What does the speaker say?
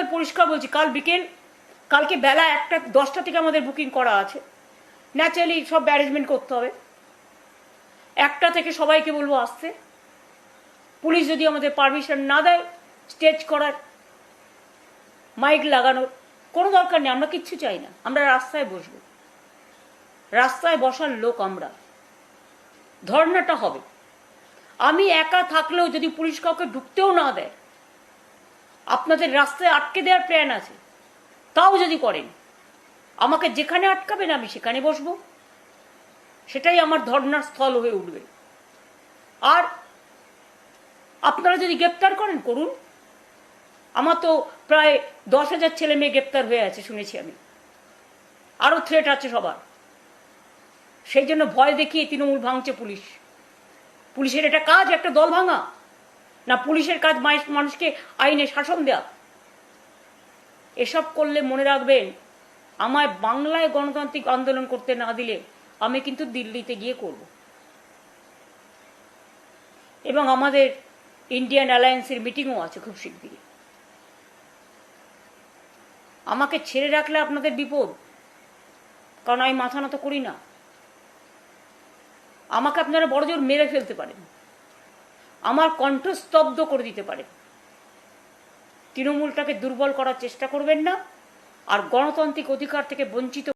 আপনাদের পরিষ্কার বলছি, কালকে বেলা 1:10 থেকে আমাদের বুকিং করা আছে। ন্যাচারালি সব অ্যারেঞ্জমেন্ট করতে হবে। 1টা থেকে সবাইকে বলবো আসতে। পুলিশ যদি আমাদের পারমিশন না দেয় স্টেজ করার, মাইক লাগানোর, কোনো দরকার নেই। আমরা কিচ্ছু চাই না। আমরা রাস্তায় বসবো, রাস্তায় বসার লোক আমরা। ধর্নাটা হবে। আমি একা থাকলেও যদি পুলিশ কাউকে ঢুকতেও না দেয়, আপনাদের রাস্তায় আটকে দেওয়ার প্ল্যান আছে, তাও যদি করেন, আমাকে যেখানে আটকাবেন আমি সেখানে বসবো। সেটাই আমার ধর্নার স্থল হয়ে উঠবে। আর আপনারা যদি গ্রেপ্তার করেন করুন। আমার তো প্রায় 10,000 ছেলে মেয়ে গ্রেপ্তার হয়ে আছে শুনেছি আমি। আরও থ্রেট আছে সবার। সেই জন্য ভয় দেখিয়ে তৃণমূল ভাঙছে পুলিশ। পুলিশের এটা কাজ, একটা দল ভাঙা? না পুলিশের কাজ মানুষকে আইনে শাসন দেওয়া? এসব করলে মনে রাখবেন, আমায় বাংলায় গণতান্ত্রিক আন্দোলন করতে না দিলে আমি কিন্তু দিল্লিতে গিয়ে করব। এবং আমাদের ইন্ডিয়ান অ্যালায়েন্সের মিটিংও আছে খুব শিগগিরই। আমাকে ছেড়ে রাখলে আপনাদের বিপদ, কারণ আমি মাথা নত করি না। আমাকে আপনারা বড়জোর মেরে ফেলতে পারেন, আমার কণ্ঠ স্তব্ধ করে দিতে পারেন। তৃণমূলটাকে দুর্বল করার চেষ্টা করবেন না, আর গণতান্ত্রিক অধিকার থেকে বঞ্চিত